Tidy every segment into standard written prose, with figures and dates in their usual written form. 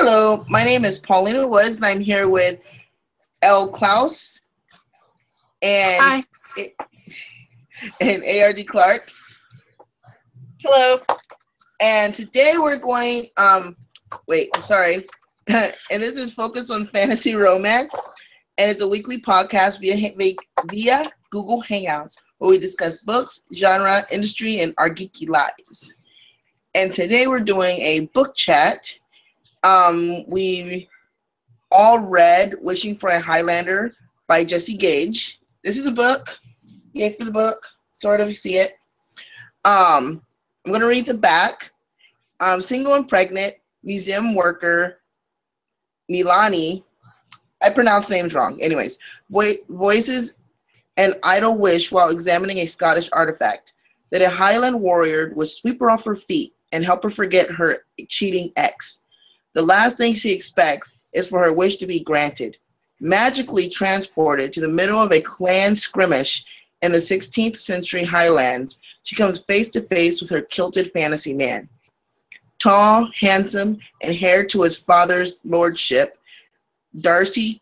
Hello, my name is Paulina Woods, and I'm here with L. Klaus and Hi. and ARD Clark. Hello. And today we're going. And this is focused on fantasy romance, and it's a weekly podcast via Google Hangouts where we discuss books, genre, industry, and our geeky lives. And today we're doing a book chat. We all read Wishing for a Highlander by Jesse Gage. This is a book. Yay for the book. Sort of, you see it. I'm going to read the back. Single and pregnant, museum worker, Milani. I pronounce names wrong. Anyways, voices an idle wish while examining a Scottish artifact that a Highland warrior would sweep her off her feet and help her forget her cheating ex. The last thing she expects is for her wish to be granted. Magically transported to the middle of a clan skirmish in the 16th century Highlands, she comes face to face with her kilted fantasy man. Tall, handsome, and heir to his father's lordship, Darcy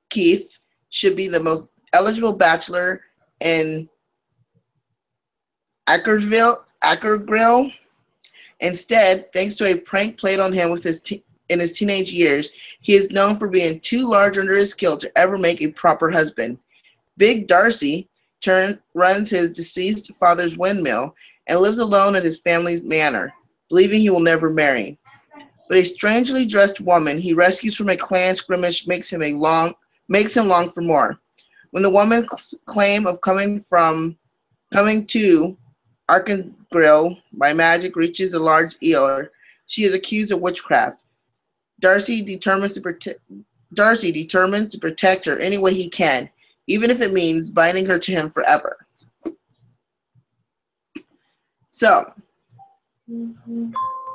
Keith should be the most eligible bachelor in Akergrill. Instead, thanks to a prank played on him with in his teenage years, he is known for being too large under his skill to ever make a proper husband. Big Darcy runs his deceased father's windmill and lives alone at his family's manor, believing he will never marry. But a strangely dressed woman he rescues from a clan skirmish makes him long for more. When the woman's claim of coming to Arkangrill by magic reaches a large ear, she is accused of witchcraft. Darcy determines to protect her any way he can, even if it means binding her to him forever. So,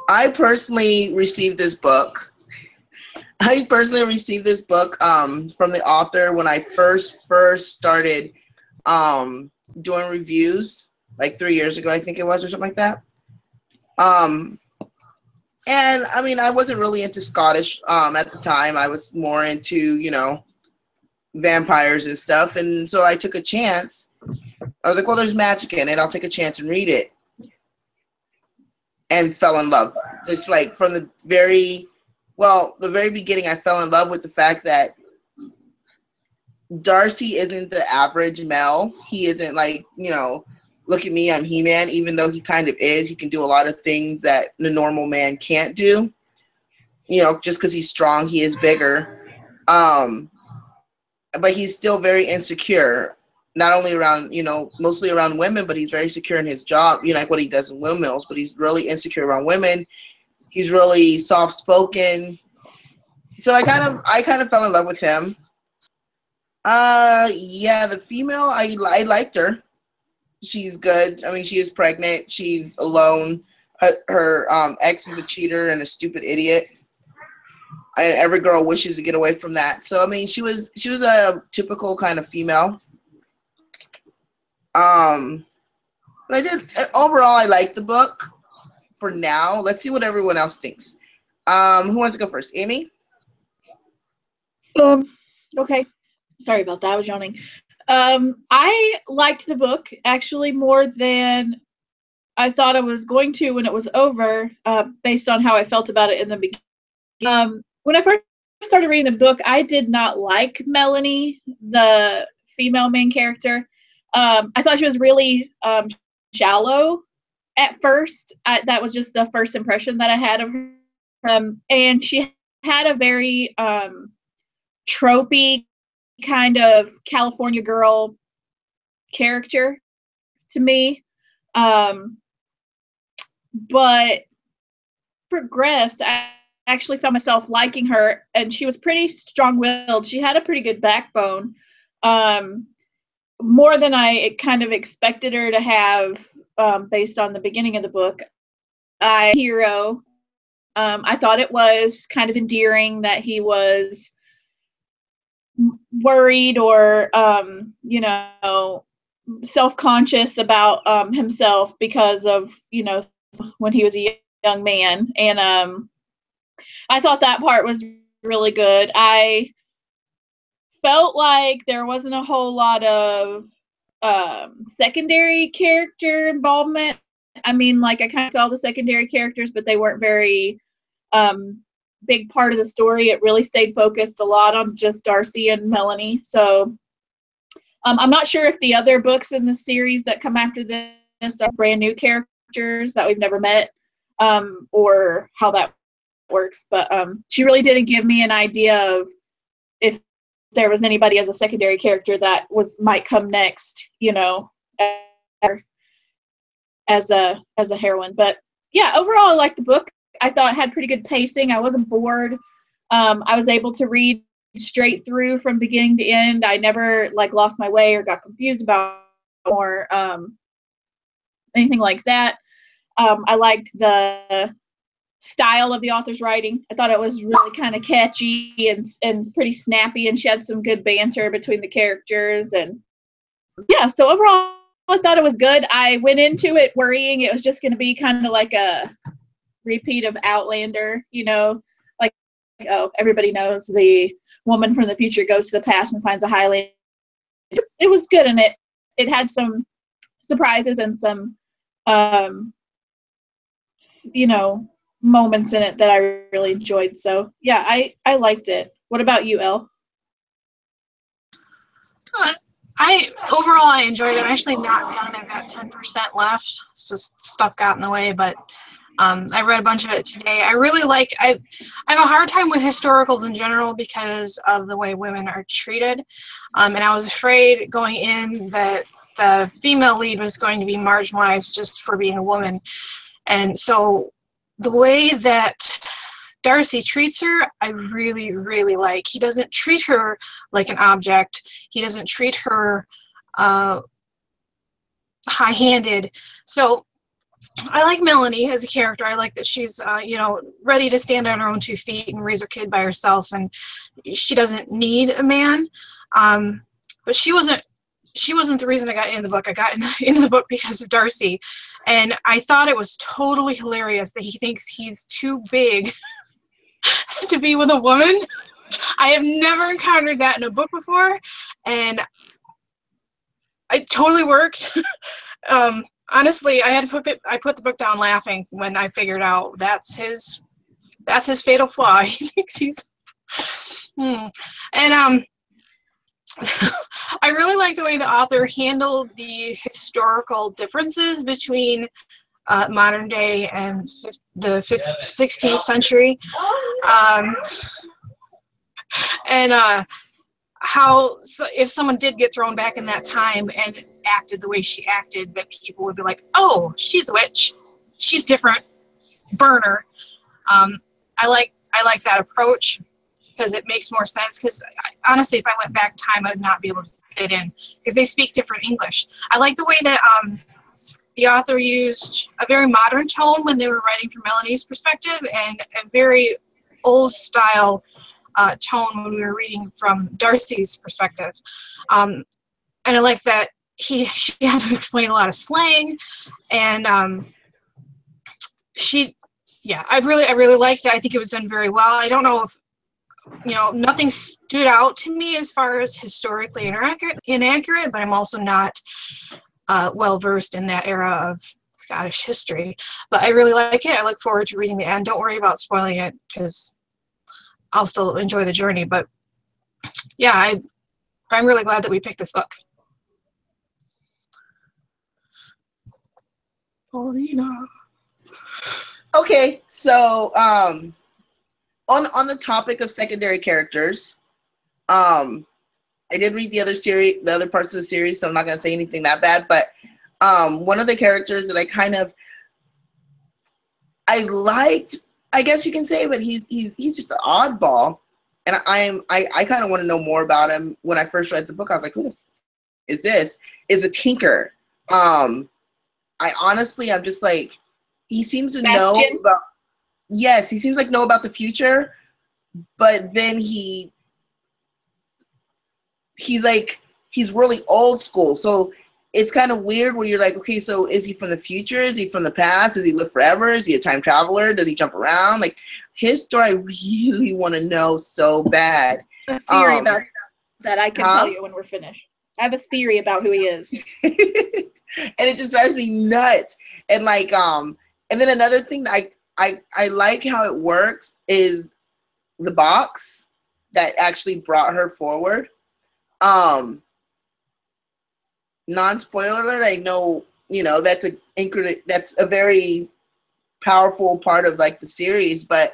I personally received this book. From the author when I first started doing reviews, like 3 years ago, I think it was, or something like that. And I mean, I wasn't really into Scottish at the time. I was more into, vampires and stuff. And so I took a chance. I was like, well, there's magic in it. I'll take a chance and read it. And fell in love. Just like from the very beginning, I fell in love with the fact that Darcy isn't the average male. He isn't like, look at me, I'm He-Man, even though he kind of is. He can do a lot of things that the normal man can't do. Just because he's strong, he is bigger. But he's still very insecure, not only around, mostly around women, but he's very secure in his job, like what he does in windmills, but he's really insecure around women. He's really soft-spoken. So I kind of fell in love with him. The female, I liked her. She's good. I mean, she is pregnant. She's alone. Her ex is a cheater and a stupid idiot. And every girl wishes to get away from that. So I mean, she was a typical kind of female. But overall, I like the book. For now, let's see what everyone else thinks. Who wants to go first? Amy? Okay. Sorry about that. I was yawning. I liked the book actually more than I thought I was going to when it was over, based on how I felt about it in the beginning. When I first started reading the book, I did not like Melanie, the female main character. I thought she was really shallow at first. That was just the first impression that I had of her. And she had a very tropey kind of California girl character to me. But progressed, I actually found myself liking her, and she was pretty strong-willed. She had a pretty good backbone, more than I kind of expected her to have, based on the beginning of the book. I thought it was kind of endearing that he was worried or self-conscious about himself because of when he was a young man, and I thought that part was really good. I felt like there wasn't a whole lot of secondary character involvement. I mean, like, I kind of saw the secondary characters, but they weren't very big part of the story. It really stayed focused a lot on just Darcy and Melanie. So I'm not sure if the other books in the series that come after this are brand new characters that we've never met, or how that works. But she really didn't give me an idea of if there was anybody as a secondary character that might come next, you know, as a heroine. But yeah, overall, I liked the book. I thought it had pretty good pacing. I wasn't bored. I was able to read straight through from beginning to end. I never like lost my way or got confused about or anything like that. I liked the style of the author's writing. I thought it was really kind of catchy and pretty snappy, and she had some good banter between the characters. And yeah, so overall, I thought it was good. I went into it worrying it was just going to be kind of like a repeat of Outlander, you know, like, oh, everybody knows the woman from the future goes to the past and finds a Highlander. It was good, and it had some surprises and some, you know, moments in it that I really enjoyed. So yeah, I liked it. What about you, Elle? Overall I enjoyed it. I'm actually not done. I've got 10% left. It's just stuff got in the way, but I read a bunch of it today. I really like. I have a hard time with historicals in general because of the way women are treated, and I was afraid going in that the female lead was going to be marginalized just for being a woman, and so the way that Darcy treats her, I really, really like. He doesn't treat her like an object. He doesn't treat her high-handed. So I like Melanie as a character. I like that she's, you know, ready to stand on her own 2 feet and raise her kid by herself, and she doesn't need a man. But she wasn't the reason I got into the book. I got into the book because of Darcy, and I thought it was totally hilarious that he thinks he's too big to be with a woman. I have never encountered that in a book before, and it totally worked. Honestly, I put the book down laughing when I figured out that's his fatal flaw. He thinks he's and I really like the way the author handled the historical differences between modern day and the 16th century, and how if someone did get thrown back in that time and acted the way she acted, that people would be like, oh, she's a witch, she's different, burn her. I like that approach because it makes more sense, because honestly, if I went back in time, I would not be able to fit in because they speak different English. I like the way that the author used a very modern tone when they were writing from Melanie's perspective, and a very old style tone when we were reading from Darcy's perspective. And I like that she had to explain a lot of slang, and I really liked it. I think it was done very well. I don't know if, you know, nothing stood out to me as far as historically inaccurate, but I'm also not well versed in that era of Scottish history. But I really like it. I look forward to reading the end. Don't worry about spoiling it because I'll still enjoy the journey. But yeah, I'm really glad that we picked this book. Paulina. Okay, so on the topic of secondary characters, I did read the other parts of the series, so I'm not gonna say anything that bad. But one of the characters that I liked, I guess you can say, but he's just an oddball, and I kind of want to know more about him. When I first read the book, I was like, who the is this? Is a Tinker. I'm just like, he seems to know about. Yes, he seems like know about the future, but then he's really old school. So it's kind of weird where you're like, okay, so is he from the future? Is he from the past? Does he live forever? Is he a time traveler? Does he jump around? Like, his story, I really want to know so bad. A theory about that I can tell you when we're finished. I have a theory about who he is. And it just drives me nuts. And like, and then another thing that I like how it works is the box that actually brought her forward. Non-spoiler alert, I know, you know, that's a very powerful part of like the series, but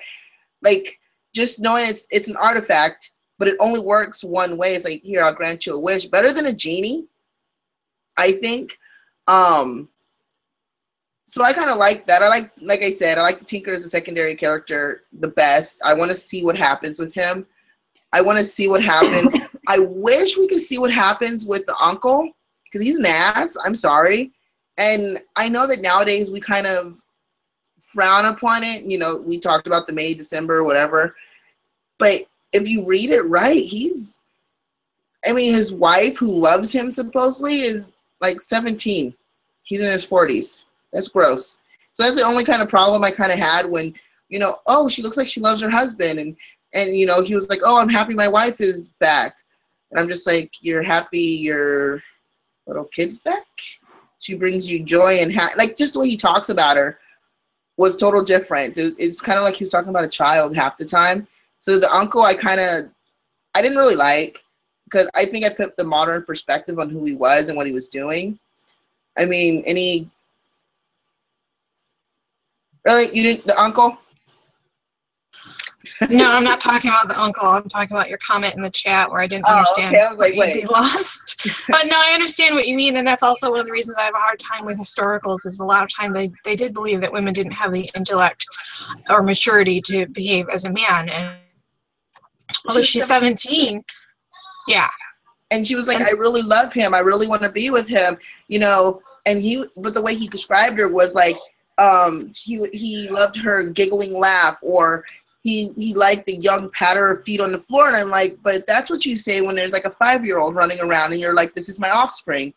like just knowing it's an artifact, but it only works one way. It's like, here, I'll grant you a wish. Better than a genie, I think. So I kind of like that. Like I said, I like the Tinker as a secondary character the best. I want to see what happens with him. I want to see what happens. I wish we could see what happens with the uncle, because he's an ass. I'm sorry. And I know that nowadays we kind of frown upon it. You know, we talked about the May, December, whatever. But if you read it right, his wife who loves him supposedly is like 17. He's in his 40s. That's gross. So that's the only kind of problem I kind of had when, you know, oh, she looks like she loves her husband. And you know, he was like, oh, I'm happy my wife is back. And I'm just like, you're happy your little kid's back? She brings you joy and like just the way he talks about her was total different. It's kind of like he was talking about a child half the time. So the uncle I didn't really like, because I think I put the modern perspective on who he was and what he was doing. I mean, really, you didn't, the uncle? No, I'm not talking about the uncle. I'm talking about your comment in the chat where I didn't understand. Okay. I was like, wait. Lost. But no, I understand what you mean, and that's also one of the reasons I have a hard time with historicals. Is a lot of time they did believe that women didn't have the intellect or maturity to behave as a man, and although she's 17, yeah. And she was like, I really love him. I really want to be with him, you know. And but the way he described her was like, he loved her giggling laugh, or he liked the young patter of feet on the floor. And I'm like, but that's what you say when there's like a 5-year-old running around and you're like, this is my offspring.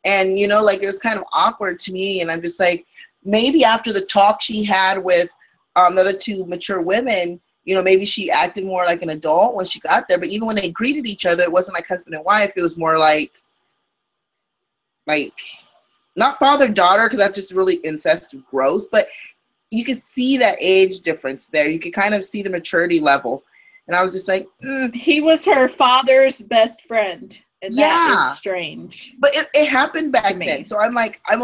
And, you know, like it was kind of awkward to me. And I'm just like, maybe after the talk she had with the other two mature women, you know, maybe she acted more like an adult when she got there. But even when they greeted each other, it wasn't like husband and wife. It was more like not father-daughter, because that's just really incestuous, gross. But you could see that age difference there. You could kind of see the maturity level. And I was just like, He was her father's best friend. And that is strange. But it happened back then. So I'm like, I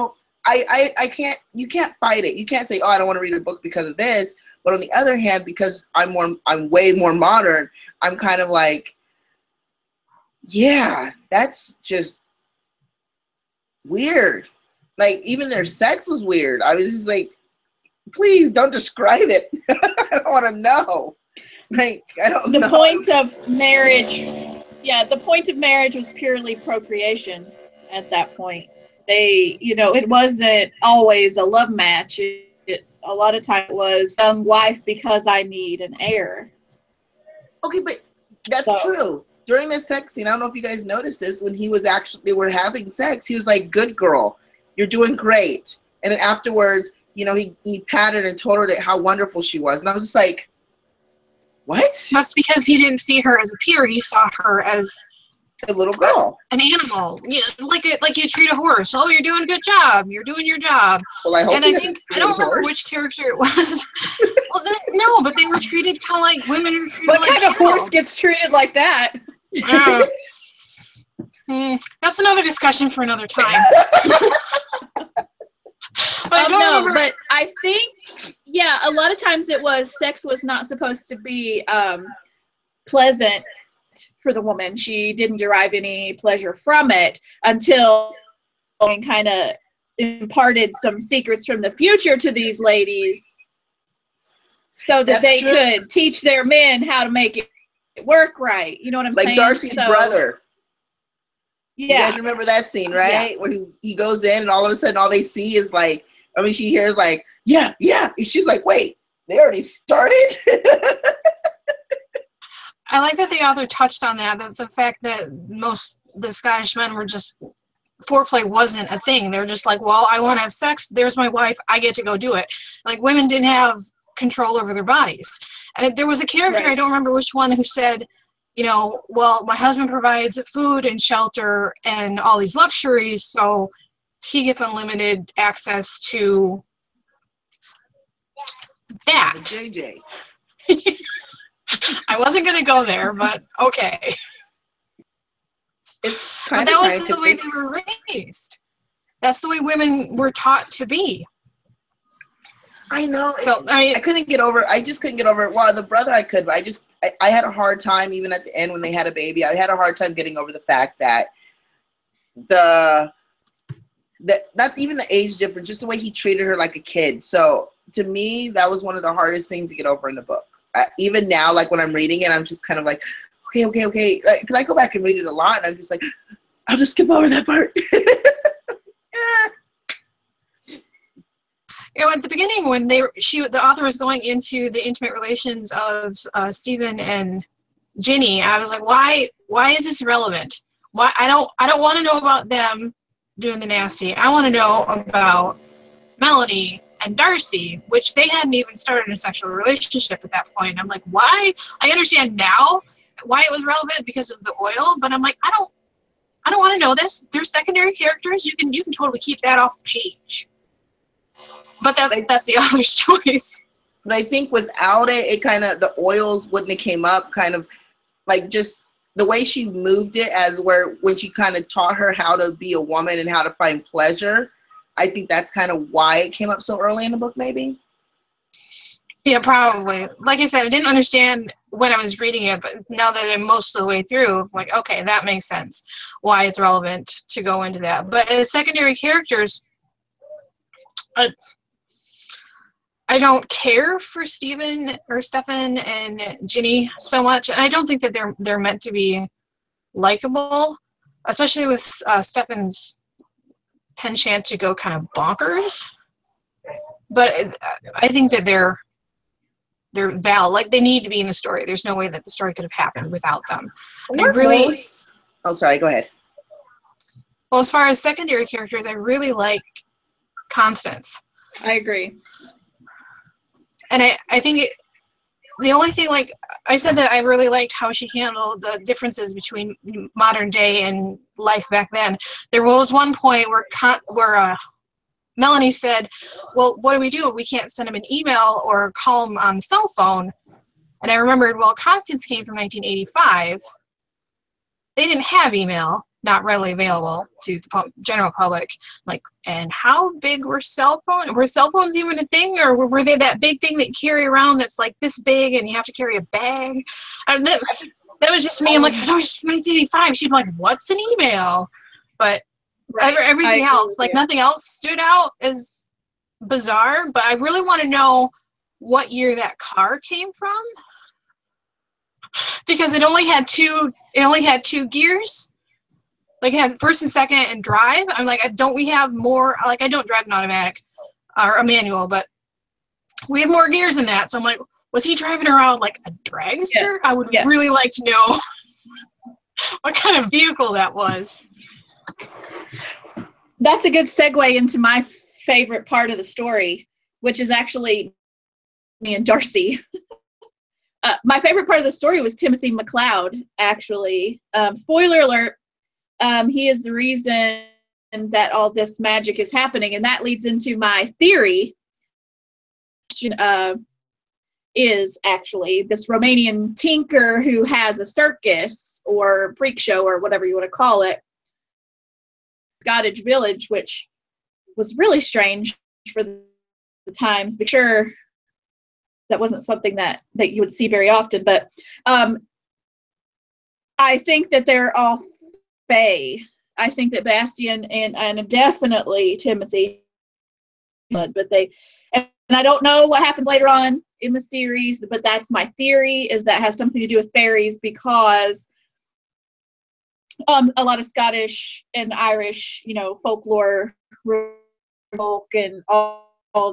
can't, you can't fight it. You can't say, oh, I don't want to read a book because of this. But on the other hand, because I'm way more modern, I'm kind of like, yeah, that's just weird. Like, even their sex was weird. I was just like, please don't describe it. I don't want to know. Like, I don't know. The point of marriage, the point of marriage was purely procreation at that point. They, you know, it wasn't always a love match. A lot of time it was young wife because I need an heir. Okay, but that's true. During the sex scene, I don't know if you guys noticed this, when they were having sex, he was like, good girl, you're doing great. And then afterwards, you know, he patted and told her how wonderful she was. And I was just like, what? That's because he didn't see her as a peer. He saw her as a little girl, an animal, you know, like you treat a horse. Oh, you're doing a good job. You're doing your job. Well, I hope. And I don't remember which character it was. Well, no, but they were treated kind of like women are treated what like kind of horse gets treated like that? That's another discussion for another time. But but I think, a lot of times sex was not supposed to be pleasant for the woman. She didn't derive any pleasure from it until kind of imparted some secrets from the future to these ladies so that they could teach their men how to make it work right. You know what I'm saying? Like Darcy's brother. Yeah. You guys remember that scene, right? Yeah. When he goes in and all of a sudden all they see is like, she hears like, yeah. And she's like, wait, they already started? I like that the author touched on that, the fact that the Scottish men were just foreplay wasn't a thing. They're just like, well, I want to have sex. There's my wife. I get to go do it. Like, women didn't have control over their bodies. And there was a character, Right. I don't remember which one, who said, you know, well, my husband provides food and shelter and all these luxuries, so he gets unlimited access to that. JJ. I wasn't going to go there, but okay. It's But kind that of wasn't the way scientific. they were raised. That's the way women were taught to be. I know. So, I mean, I couldn't get over. I just couldn't get over it. Well, the brother I could, but I had a hard time even at the end when they had a baby. I had a hard time getting over the fact that not even the age difference, just the way he treated her like a kid. So to me, that was one of the hardest things to get over in the book. Even now, like when I'm reading it, I'm just kind of like, okay. Because I go back and read it a lot, and I'm just like, I'll just skip over that part. you know, at the beginning when the author was going into the intimate relations of Stephen and Ginny, I was like, why is this relevant? Why I don't want to know about them doing the nasty. I want to know about Melanie and Darcy, which they hadn't even started a sexual relationship at that point. I'm like, why? I understand now why it was relevant because of the oil, but I'm like, I don't want to know this. They're secondary characters. You can totally keep that off the page. But that's the author's choice. But I think without it kind of, the oils wouldn't have came up, kind of like just the way she moved it when she kind of taught her how to be a woman and how to find pleasure. I think that's kind of why it came up so early in the book, maybe. Yeah, probably. Like I said, I didn't understand when I was reading it, but now that I'm most of the way through, I'm like, okay, that makes sense why it's relevant to go into that. But as secondary characters, I don't care for Stephen and Ginny so much, and I don't think that they're meant to be likable, especially with Stefan's penchant to go kind of bonkers. But I think that they're valid. Like, they need to be in the story. There's no way that the story could have happened without them. Oh, sorry. Go ahead. Well, as far as secondary characters, I really like Constance. I agree. And I think the only thing, like I said, that I really liked how she handled the differences between modern day and life back then. There was one point where Melanie said, well, what do? We can't send him an email or call him on the cell phone. And I remembered, well, Constance came from 1985. They didn't have email, not readily available to the general public. Like, and how big were cell phones? Were cell phones even a thing? Or were they that big thing that you carry around that's like this big and you have to carry a bag? That was just me. I'm like, oh, it's 1985. She'd be like, what's an email? But everything else, like nothing else stood out as bizarre. But I really want to know what year that car came from, because it only had two gears. Like, it had first and second and drive. I'm like, don't we have more? Like, I don't drive an automatic or a manual, but we have more gears than that. So I'm like, was he driving around like a dragster? Yeah. I would really like to know what kind of vehicle that was. That's a good segue into my favorite part of the story, which is actually me and Darcy. My favorite part of the story was Timothy McLeod, actually. Spoiler alert, he is the reason that all this magic is happening, and that leads into my theory. Is actually this Romanian tinker who has a circus or freak show or whatever you want to call it, Scottish Village, which was really strange for the times. But sure, that wasn't something that you would see very often. But I think that they're all fae. I think that Bastian and definitely Timothy, but they, and I don't know what happens later on in the series, but that's my theory, is that has something to do with fairies, because a lot of Scottish and Irish, folklore, folk, and all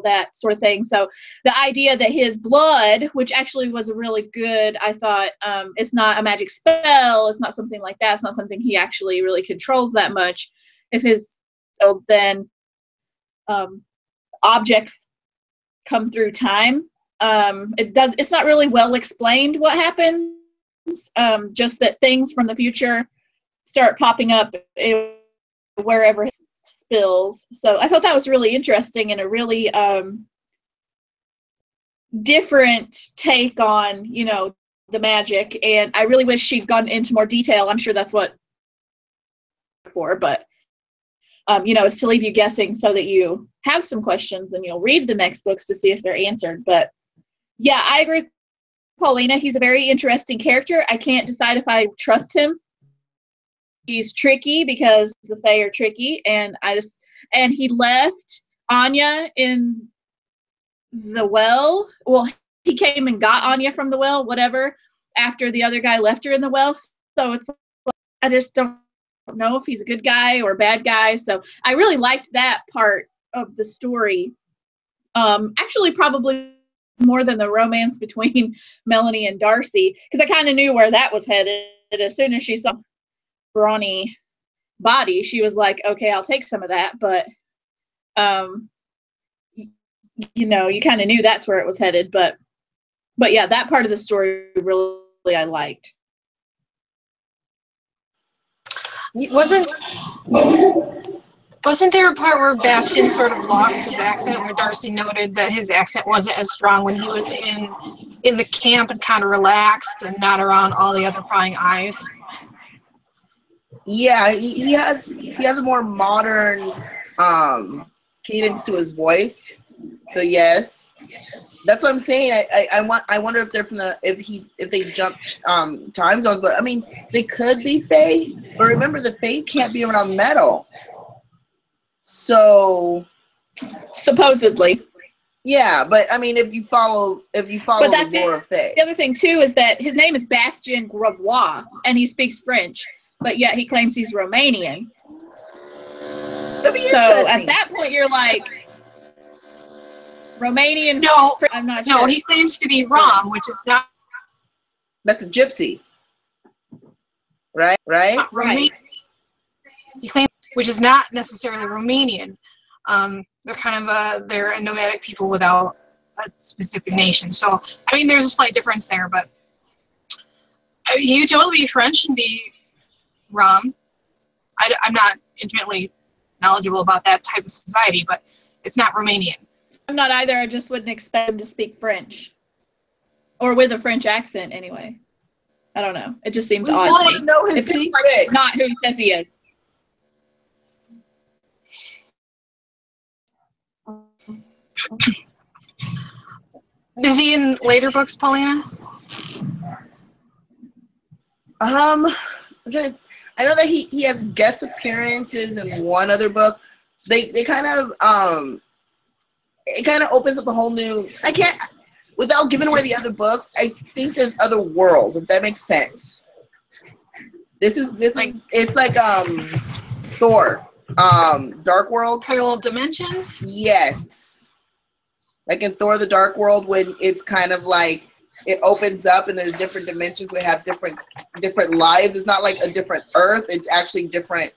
that sort of thing. So the idea that his blood, which actually was a really good, I thought, it's not a magic spell, it's not something like that, it's not something he actually really controls that much. if his so then objects come through time. It's not really well explained what happens. Just that things from the future start popping up wherever it spills. So I thought that was really interesting and a really different take on, you know, the magic. And I really wish she'd gone into more detail. I'm sure that's what for, but you know, it's to leave you guessing so that you have some questions and you'll read the next books to see if they're answered. But yeah, I agree with Paulina. He's a very interesting character. I can't decide if I trust him. He's tricky because the Fae are tricky, and he left Anya in the well. Well, he came and got Anya from the well, whatever, after the other guy left her in the well. So it's like, I just don't know if he's a good guy or a bad guy. So I really liked that part of the story. Actually, probably more than the romance between Melanie and Darcy, because I kind of knew where that was headed. As soon as she saw brawny body, she was like, okay, I'll take some of that. But you know, you kind of knew that's where it was headed. But yeah, that part of the story really I liked. Wasn't there a part where Bastian sort of lost his accent, where Darcy noted that his accent wasn't as strong when he was in the camp and kind of relaxed and not around all the other prying eyes? Yeah, he has a more modern cadence to his voice. So yes, that's what I'm saying. I wonder if they're if they jumped time zones, but I mean they could be Fae. But remember, the Fae can't be around metal. So supposedly. Yeah, but I mean, if you follow the lore of Fae. The other thing too is that his name is Bastien Gravois, and he speaks French, but yet he claims he's Romanian. So at that point, you're like, Romanian? No, I'm not sure. No, he claims to be Rom, which is not. That's a gypsy, right? Right. He claims, which is not necessarily Romanian. They're kind of they're a nomadic people without a specific nation. So I mean, there's a slight difference there, but he could totally be French and be Rom. I'm not intimately knowledgeable about that type of society, but it's not Romanian. I'm not either. I just wouldn't expect him to speak French, or with a French accent anyway. I don't know. It just seems odd. We don't know his secret. Like not who he says he is. Is he in later books, Paulina? I know that he has guest appearances in one other book. They kind of it kind of opens up a whole new. I can't without giving away the other books. I think there's other worlds, if that makes sense. It's like Thor, Dark World. Parallel dimensions. Yes. Like in Thor: The Dark World, when it's kind of like it opens up and there's different dimensions. We have different lives. It's not like a different Earth. It's actually different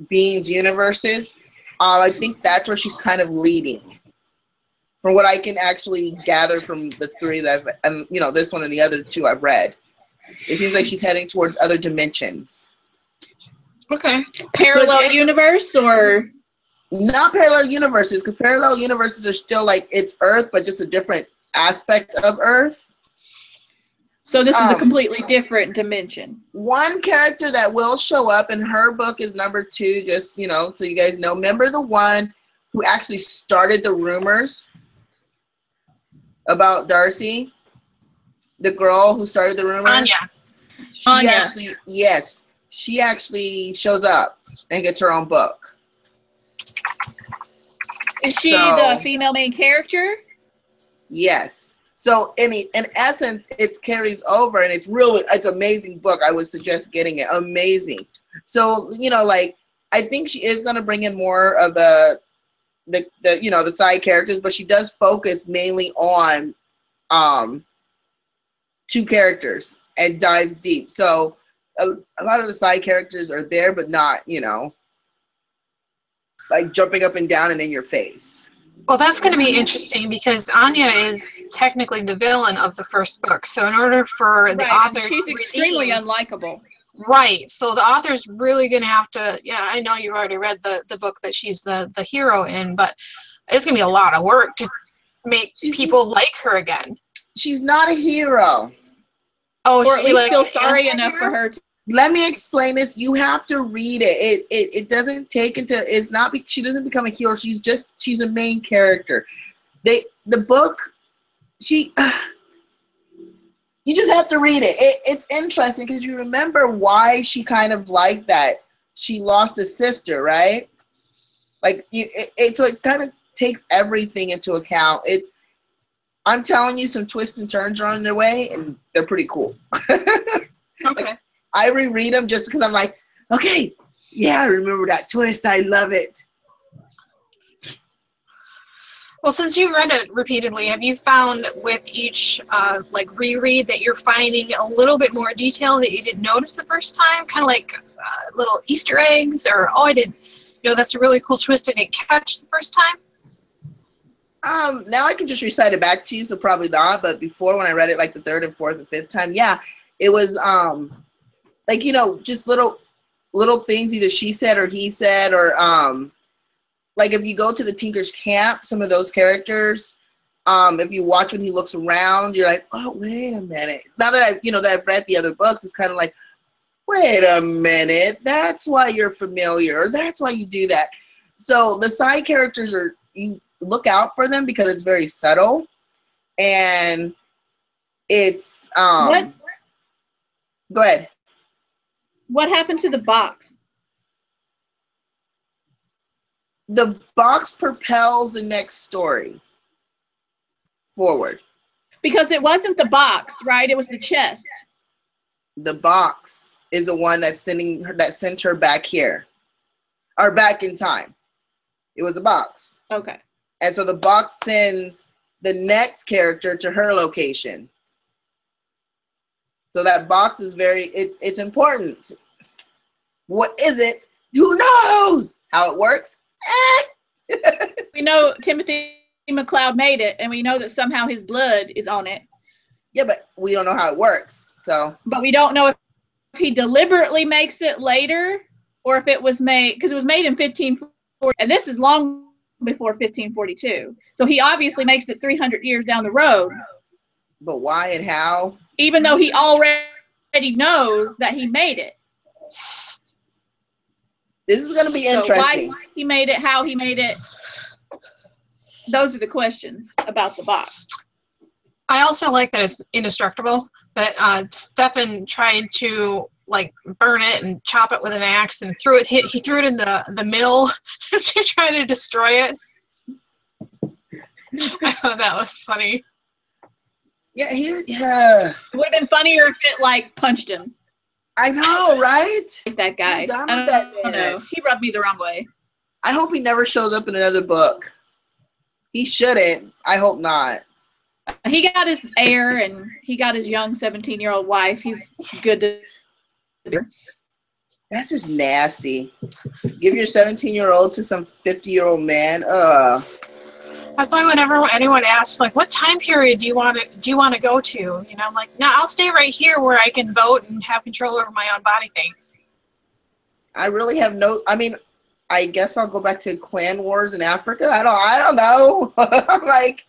beings, universes. I think that's where she's kind of leading, from what I can actually gather from the three that this one and the other two I've read. It seems like she's heading towards other dimensions. Okay. Parallel universe or? Not parallel universes, because parallel universes are still like it's Earth, but just a different aspect of Earth. So this is a completely different dimension. One character that will show up in her book is number 2, just, so you guys know. Remember the one who actually started the rumors about Darcy? The girl who started the rumors? Anya. She actually shows up and gets her own book. Is she the female main character? Yes. So, I mean, in essence, it carries over, and it's an amazing book. I would suggest getting it. Amazing. So, I think she is going to bring in more of the side characters, but she does focus mainly on 2 characters and dives deep. So, a lot of the side characters are there, but not, like jumping up and down and in your face. Well, that's going to be interesting because Anya is technically the villain of the first book. So in order for the author, she's extremely unlikable. Right. So the author's really going to have to. Yeah, I know you've already read the book that she's the hero in, but it's going to be a lot of work to make people like her again. She's not a hero. Oh, or at least feel sorry enough for her. Let me explain this. You have to read it. It doesn't take into. It's not. She doesn't become a hero. She's a main character. The book. You just have to read it. It's interesting because you remember why she kind of like that. She lost a sister, right? Like so it kind of takes everything into account. I'm telling you, some twists and turns are on their way, and they're pretty cool. Okay. I reread them just because I'm like, okay, yeah, I remember that twist. I love it. Well, since you've read it repeatedly, have you found with each reread that you're finding a little bit more detail that you didn't notice the first time? Kind of like little Easter eggs, or that's a really cool twist I didn't catch the first time? Now I can just recite it back to you, so probably not. But before, when I read it like the third and fourth and fifth time, yeah, it was just little things either she said or he said, or like if you go to the Tinker's camp, some of those characters, if you watch when he looks around, you're like, oh, wait a minute. Now that I've read the other books, it's kind of like, wait a minute, that's why you're familiar. That's why you do that. So the side characters you look out for them because it's very subtle, and it's What? Go ahead. What happened to the box? The box propels the next story forward. Because it wasn't the box, right? It was the chest. The box is the one that sent her back here, or back in time. It was the box. Okay. And so the box sends the next character to her location. So that box is it's important. What is it? Who knows how it works? We know Timothy McLeod made it, and we know that somehow his blood is on it. Yeah, but we don't know how it works. But we don't know if he deliberately makes it later, or if it was made, because it was made in 1540, and this is long before 1542. So he obviously makes it 300 years down the road. But why and how? Even though he already knows that he made it. This is going to be interesting. Why he made it, how he made it. Those are the questions about the box. I also like that it's indestructible. That Stefan tried to burn it and chop it with an axe and he threw it in the mill to try to destroy it. I thought that was funny. Yeah, It would have been funnier if it punched him. I know, right? Like that guy. I'm done with that I don't know. He rubbed me the wrong way. I hope he never shows up in another book. He shouldn't. I hope not. He got his heir and he got his young 17-year-old wife. He's good to. That's just nasty. Give your 17-year-old to some 50-year-old man. That's why whenever anyone asks, what time period do you want to go to? I'm like, no, I'll stay right here where I can vote and have control over my own body. Thanks. I really have I guess I'll go back to clan wars in Africa. I don't know. I'm like,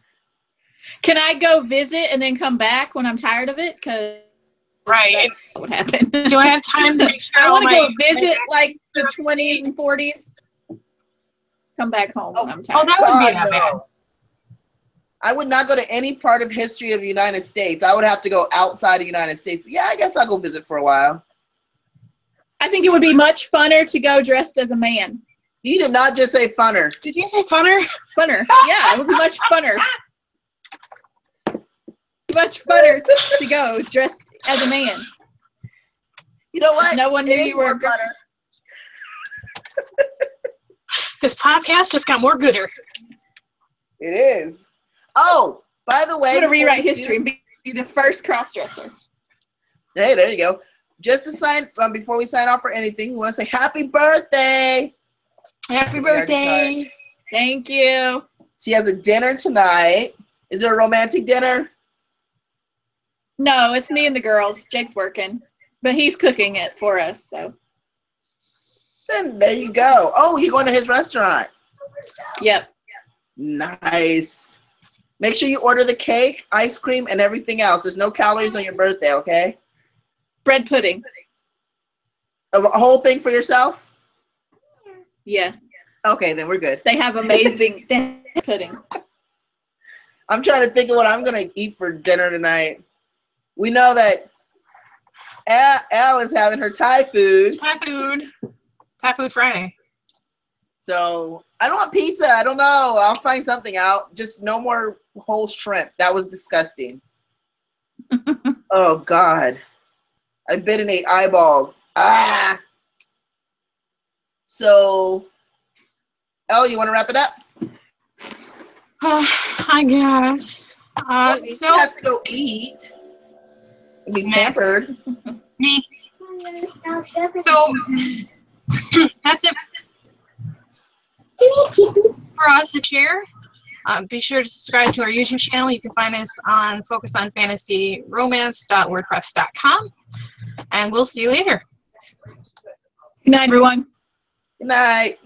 can I go visit and then come back when I'm tired of it? Because that's what happened. Do I have time to make sure? I want to go visit the 20s and 40s. Come back home when I'm tired. Oh, that would be that bad. I would not go to any part of history of the United States. I would have to go outside of the United States. But yeah, I guess I'll go visit for a while. I think it would be much funner to go dressed as a man. You did not just say funner. Did you say funner? Funner. Yeah, it would be much funner. Much funner to go dressed as a man. You know what? No one knew you were funner. This podcast just got more gooder. It is. Oh, by the way, I'm going to rewrite history and be the first cross-dresser. Hey, there you go. Just to sign, before we sign off for anything, we want to say happy birthday. Happy Yard birthday. card. Thank you. She has a dinner tonight. Is it a romantic dinner? No, it's me and the girls. Jake's working, but he's cooking it for us. So, Then there you go. Oh, you're going to his restaurant. yep. Nice. Make sure you order the cake, ice cream, and everything else. There's no calories on your birthday, okay? Bread pudding. A whole thing for yourself? Yeah, Okay, then we're good. they have amazing pudding. I'm trying to think of what I'm going to eat for dinner tonight. We know that Elle is having her Thai food. Thai food. Thai food Friday. So I don't want pizza. I don't know. I'll find something out. Just no more whole shrimp. That was disgusting. Oh, God. I bit and ate eyeballs. Ah. So, Elle, you want to wrap it up? I guess. Well, she So has to go eat and be pampered. me. So that's it for us to share. Be sure to subscribe to our YouTube channel. You can find us on focusonfantasyromance.wordpress.com. And we'll see you later. Good night, everyone. Good night.